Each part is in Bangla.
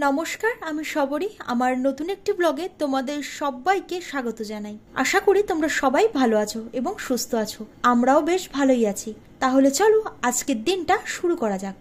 নমস্কার, আমি শবরী। আমার নতুন একটি ব্লগে তোমাদের সবাইকে স্বাগত জানাই। আশা করি তোমরা সবাই ভালো আছো এবং সুস্থ আছো। আমরাও বেশ ভালোই আছি। তাহলে চলো আজকের দিনটা শুরু করা যাক।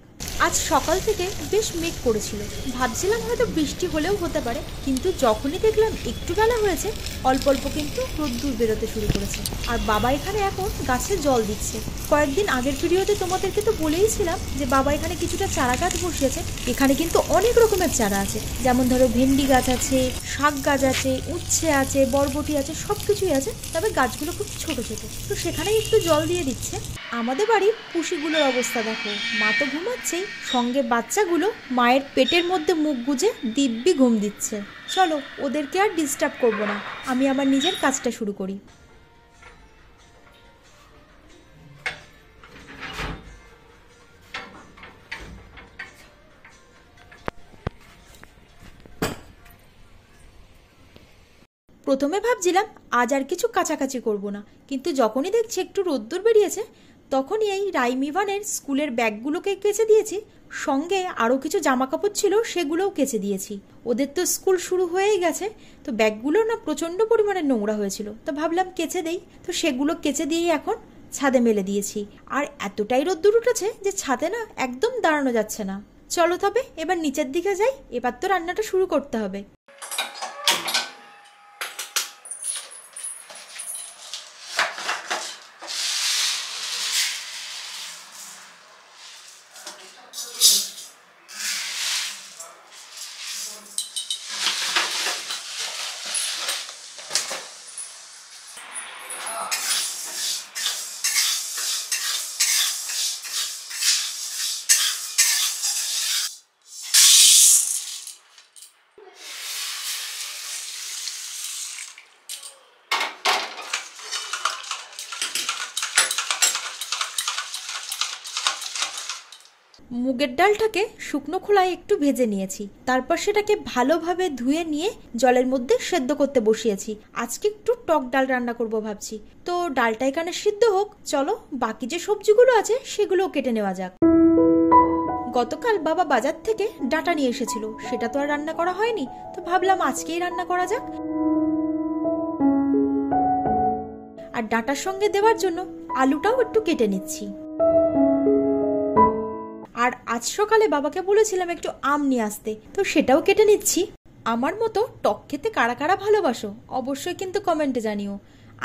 আজ সকাল থেকে বেশ মেঘ করেছিল, ভাবছিলাম হয়তো বৃষ্টি হলেও হতে পারে, কিন্তু যখনই দেখলাম একটু বেলা হয়েছে অল্প অল্প কিন্তু রোদ্দুর বেরোতে শুরু করেছে। আর বাবা এখানে এখন গাছে জল দিচ্ছে। কয়েকদিন আগের ভিডিওতে তোমাদেরকে তো বলেইছিলাম যে বাবা এখানে কিছুটা চারা গাছ বসিয়েছে। এখানে কিন্তু অনেক রকমের চারা আছে, যেমন ধরো ভেন্ডি গাছ আছে, শাক গাছ আছে, উচ্ছে আছে, বরবটি আছে, সব কিছুই আছে। তবে গাছগুলো খুব ছোট ছোট, তো সেখানেই একটু জল দিয়ে দিচ্ছে। আমাদের বাড়ির পুষিগুলোর অবস্থা দেখো, মা তো ঘুমাচ্ছেই, সঙ্গে বাচ্চাগুলো মায়ের পেটের মধ্যে মুখ গুজে দিব্যি ঘুম দিচ্ছে। চলো ওদেরকে আর ডিস্টার্ব করবো না, আমি আমার নিজের কাজটা শুরু করি। প্রথমে ভাবছিলাম আজ আর কিছু কাছাকাছি করব না, কিন্তু যখনই দেখছি একটু রোদ্দুর বেরিয়েছে তখনই এই রাইমিভানের স্কুলের ব্যাগগুলোকে কেচে দিয়েছি। সঙ্গে আরও কিছু জামা কাপড় ছিল সেগুলোও কেচে দিয়েছি। ওদের তো স্কুল শুরু হয়েই গেছে, তো ব্যাগগুলো না প্রচণ্ড পরিমাণে নোংরা হয়েছিল, তো ভাবলাম কেচে দেই। তো সেগুলো কেচে দিয়েই এখন ছাদে মেলে দিয়েছি। আর এতটাই রোদ্দুর উঠেছে যে ছাদে না একদম দাঁড়ানো যাচ্ছে না। চলো তবে এবার নিচের দিকে যাই, এবার তো রান্নাটা শুরু করতে হবে। মুগের ডালটাকে শুকনো খোলায় একটু ভেজে নিয়েছি, তারপর সেটাকে ভালোভাবে ধুয়ে নিয়ে জলের মধ্যে সেদ্ধ করতে বসিয়েছি। আজকে একটু টক ডাল রান্না করব ভাবছি। তো ডালটা এখানে সিদ্ধ হোক, চলো বাকি যে সবজিগুলো আছে সেগুলো কেটে নেওয়া যাক। গতকাল বাবা বাজার থেকে ডাঁটা নিয়ে এসেছিল, সেটা তো আর রান্না করা হয়নি, তো ভাবলাম আজকেই রান্না করা যাক। আর ডাঁটার সঙ্গে দেওয়ার জন্য আলুটাও একটু কেটে নিচ্ছি। আর আজ সকালে বাবাকে বলেছিলাম একটু আম নিয়ে আসতে, তো সেটাও কেটে নিচ্ছি। আমার মতো টক খেতে কারা কারা ভালোবাসো অবশ্যই কিন্তু কমেন্টে জানিও।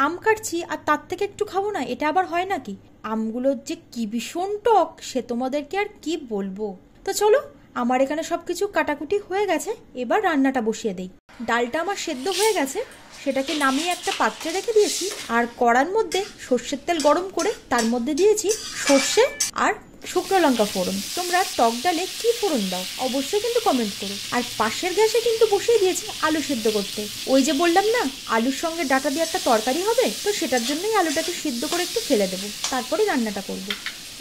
আম কাটছি আর তার থেকে একটু খাবো না, এটা আবার হয় নাকি? আমগুলোর যে কি ভীষণ টক সে তোমাদেরকে আর কি বলবো। তো চলো, আমার এখানে সবকিছু কাটাকুটি হয়ে গেছে, এবার রান্নাটা বসিয়ে দেই। ডালটা আমার সেদ্ধ হয়ে গেছে, সেটাকে নামিয়ে একটা পাত্রে রেখে দিয়েছি। আর কড়ার মধ্যে সর্ষের তেল গরম করে তার মধ্যে দিয়েছি সর্ষে আর শুকনো লঙ্কা ফোড়ন। তোমরা টক ডালে কি ফোড়ন দাও অবশ্যই কিন্তু কমেন্ট করো। আর পাশের গ্যাসে কিন্তু বসিয়ে দিয়েছি আলু সেদ্ধ করতে। ওই যে বললাম না আলুর সঙ্গে ডাঁটা দিয়ে একটা তরকারি হবে, তো সেটার জন্যই আলুটাকে সিদ্ধ করে একটু ফেলে দেবো, তারপরে রান্নাটা করব।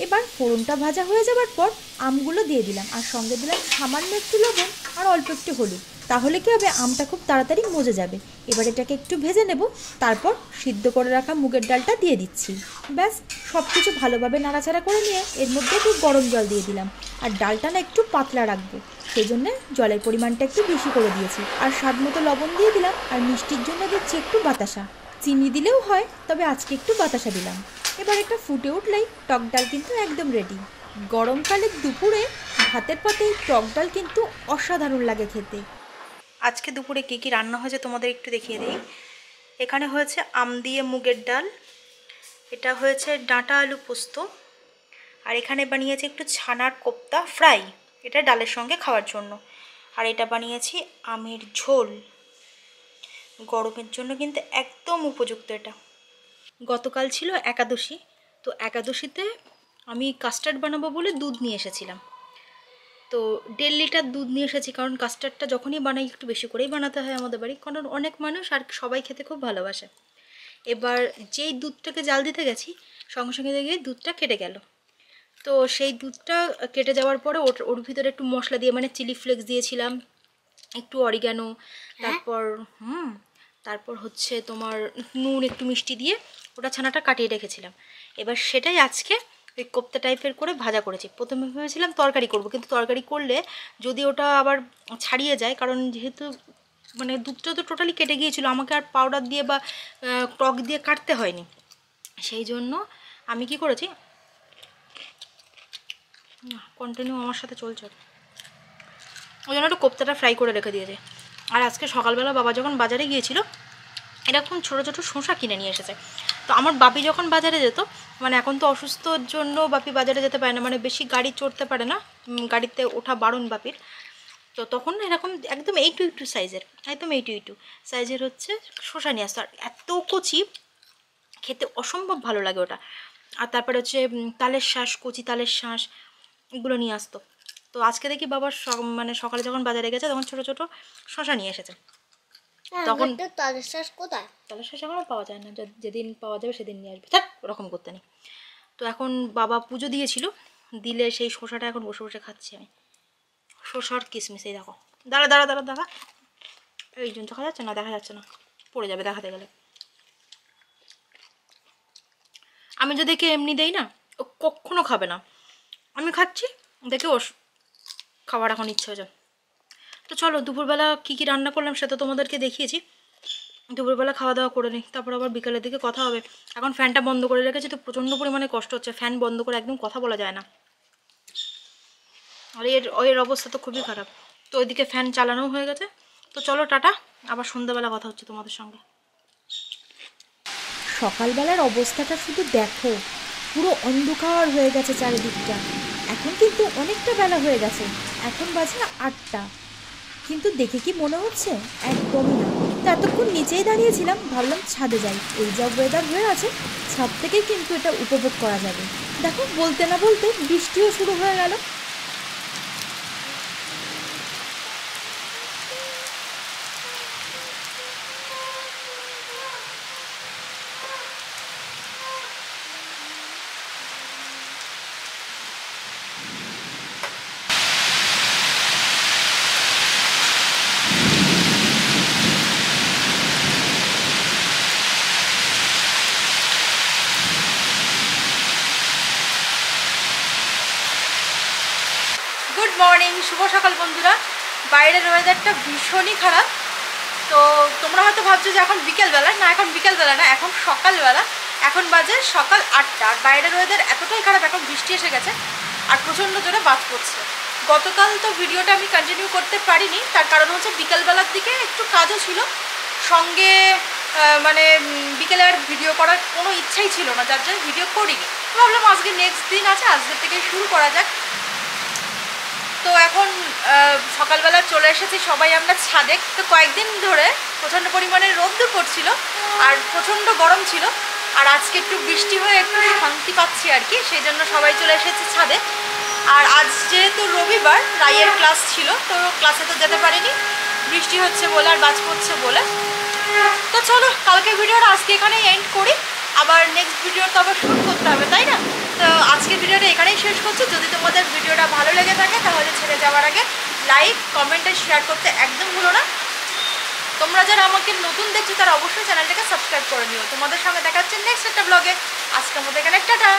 এবার ফোড়নটা ভাজা হয়ে যাবার পর আমগুলো দিয়ে দিলাম, আর সঙ্গে দিলাম সামান্য একটু লবণ আর অল্প একটু হলুদ। তাহলে কি হবে, আমটা খুব তাড়াতাড়ি মজে যাবে। এবার এটাকে একটু ভেজে নেব, তারপর সিদ্ধ করে রাখা মুগের ডালটা দিয়ে দিচ্ছি। ব্যাস, সব কিছু ভালোভাবে নাড়াচাড়া করে নিয়ে এর মধ্যে একটু গরম জল দিয়ে দিলাম। আর ডালটা না একটু পাতলা রাখবো, সেই জন্য জলের পরিমাণটা একটু বেশি করে দিয়েছি। আর স্বাদ মতো লবণ দিয়ে দিলাম, আর মিষ্টির জন্য দিচ্ছি একটু বাতাসা। চিনি দিলেও হয়, তবে আজকে একটু বাতাসা দিলাম। এবার একটা ফুটে উঠলেই টক ডাল কিন্তু একদম রেডি। গরমকালের দুপুরে ভাতের পাতে টক ডাল কিন্তু অসাধারণ লাগে খেতে। আজকে দুপুরে কী কী রান্না হয়েছে তোমাদের একটু দেখিয়ে দিই। এখানে হয়েছে আম দিয়ে মুগের ডাল, এটা হয়েছে ডাঁটা আলু পোস্ত, আর এখানে বানিয়েছি একটু ছানার কোপ্তা ফ্রাই, এটা ডালের সঙ্গে খাওয়ার জন্য। আর এটা বানিয়েছি আমের ঝোল, গরমের জন্য কিন্তু একদম উপযুক্ত এটা। গতকাল ছিল একাদশী, তো একাদশীতে আমি কাস্টার্ড বানাবো বলে দুধ নিয়ে এসেছিলাম। তো 1.5 লিটার দুধ নিয়ে এসেছি, কারণ কাস্টার্ডটা যখনই বানাই একটু বেশি করেই বানাতে হয় আমাদের বাড়ি, কারণ অনেক মানুষ আর সবাই খেতে খুব ভালোবাসে। এবার যেই দুধটাকে জাল দিতে গেছি সঙ্গে সঙ্গে দেখি দুধটা কেটে গেল। তো সেই দুধটা কেটে যাওয়ার পরে ওর ভিতরে একটু মশলা দিয়ে, মানে চিলি ফ্লেক্স দিয়েছিলাম, একটু অরিগ্যানো, তারপর হচ্ছে তোমার নুন, একটু মিষ্টি দিয়ে ওটা ছানাটা কাটিয়ে রেখেছিলাম। এবার সেটাই আজকে ওই কোপ্তা টাইপের করে ভাজা করেছি। প্রথমে ভেবেছিলাম তরকারি করব, কিন্তু তরকারি করলে যদি ওটা আবার ছাড়িয়ে যায়, কারণ যেহেতু মানে দুধটা তো টোটালি কেটে গিয়েছিলো, আমাকে আর পাউডার দিয়ে বা টক দিয়ে কাটতে হয়নি। সেই জন্য আমি কি করেছি, কন্টিনিউ আমার সাথে চলছে, ওই জন্য একটু কোপ্তাটা ফ্রাই করে রেখে দিয়েছে। আর আজকে সকালবেলা বাবা যখন বাজারে গিয়েছিল, এরকম ছোটো ছোটো শসা কিনে নিয়ে এসেছে। তো আমার বাপি যখন বাজারে যেত, মানে এখন তো অসুস্থর জন্য বাপি বাজারে যেতে পারে না, মানে বেশি গাড়ি চড়তে পারে না, গাড়িতে ওঠা বারণ বাপির। তো তখন এরকম একদম এইটু সাইজের, একদম এইটু সাইজের হচ্ছে শসা নিয়ে আসতো। আর এত কচি, খেতে অসম্ভব ভালো লাগে ওটা। আর তারপরে হচ্ছে তালের শাঁস, কচি তালের শাঁস, এগুলো নিয়ে আসতো। তো আজকে দেখি বাবার মানে সকালে যখন বাজারে গেছে তখন ছোটো ছোটো শসা নিয়ে এসেছে। তখন তালের শাঁস কোথায়? তালের শাঁস এখনও পাওয়া যায় না, যেদিন পাওয়া যাবে সেদিন নিয়ে আসবে, থাক ওরকম করতে নেই। তো এখন বাবা পুজো দিয়েছিল, দিলে সেই শসাটা এখন বসে বসে খাচ্ছি আমি। শসার কিশমিশ, এই দেখো, দাঁড়া দাঁড়া দাঁড়া দেখা, এই জন্য দেখা যাচ্ছে না, দেখা যাচ্ছে না, পড়ে যাবে দেখাতে গেলে। আমি যদি একে এমনি দেই না, ও কখনো খাবে না। আমি খাচ্ছি দেখে ওর খাবার এখন ইচ্ছে হয়ে যায়। তো চলো দুপুরবেলা কী কী রান্না করলাম সেটা তোমাদেরকে দেখিয়েছি। দুপুরবেলা খাওয়া দাওয়া করে নিই, তারপর আবার বিকালের দিকে কথা হবে। এখন ফ্যানটা বন্ধ করে রেখেছি, তো প্রচণ্ড পরিমাণে কষ্ট হচ্ছে, ফ্যান বন্ধ করে একদম কথা বলা যায় না। আর এর অবস্থা তো খুবই খারাপ। তো ওইদিকে ফ্যান চালানোও হয়ে গেছে। তো চলো টাটা, আবার সন্ধ্যাবেলা কথা হচ্ছে তোমাদের সঙ্গে। সকালবেলার অবস্থাটা শুধু দেখো, পুরো অন্ধকার হয়ে গেছে চারিদিকটা। এখন কিন্তু অনেকটা বেলা হয়ে গেছে, এখন বাজে 8টা, কিন্তু দেখে কি মনে হচ্ছে? একদমই না। তো এতক্ষণ নিচেই দাঁড়িয়েছিলাম, ভাবলাম ছাদে যাই, এই যা ওয়েদার হয়ে আছে ছাদ থেকেই কিন্তু এটা উপভোগ করা যাবে। দেখো বলতে না বলতে বৃষ্টিও শুরু হয়ে গেল। গুড মর্নিং, শুভ সকাল বন্ধুরা। বাইরের ওয়েদারটা ভীষণই খারাপ। তো তোমরা হয়তো ভাবছো যে এখন বিকেলবেলা, না এখন বিকেলবেলা না, এখন সকালবেলা। এখন বাজে সকাল 8টা, আর বাইরের ওয়েদার এতটাই খারাপ, এখন বৃষ্টি এসে গেছে আর প্রচণ্ড জোরে বাজ পড়ছে। গতকাল তো ভিডিওটা আমি কন্টিনিউ করতে পারিনি, তার কারণ হচ্ছে বিকেলবেলার দিকে একটু কাজও ছিল সঙ্গে, মানে বিকেলে আর ভিডিও করার কোনো ইচ্ছাই ছিল না, যার জন্য ভিডিও করিনি। ভাবলাম আজকে নেক্সট দিন আছে, আজকের থেকে শুরু করা যাক। তো এখন সকালবেলা চলে এসেছি সবাই আমরা ছাদে। তো কয়েকদিন ধরে প্রচণ্ড পরিমাণে রোদ্দুর পড়ছিল আর প্রচণ্ড গরম ছিল, আর আজকে একটু বৃষ্টি হয়ে একটু শান্তি পাচ্ছি আর কি, সেই জন্য সবাই চলে এসেছে ছাদে। আর আজ যেহেতু রবিবার, রাইয়ের ক্লাস ছিল, তো ক্লাসে তো যেতে পারিনি, বৃষ্টি হচ্ছে বলে আর বাজ পড়ছে বলে। তো চলো কালকে ভিডিওটা আজকে এখানেই এন্ড করি, আবার নেক্সট ভিডিও তো আবার শুরু করতে হবে, তাই না? তো আজকের ভিডিওটা এখানেই শেষ করছি। যদি তোমাদের ভিডিওটা ভালো লেগে থাকে তাহলে ছেড়ে যাওয়ার আগে লাইক, কমেন্ট আর শেয়ার করতে একদম ভুলো না। তোমরা যারা আমাকে নতুন দেখছো তারা অবশ্যই চ্যানেলটাকে সাবস্ক্রাইব করে নিও। তোমাদের সঙ্গে দেখা হচ্ছে নেক্সট একটা ব্লগে। আজকের মতো এখানে টাটা।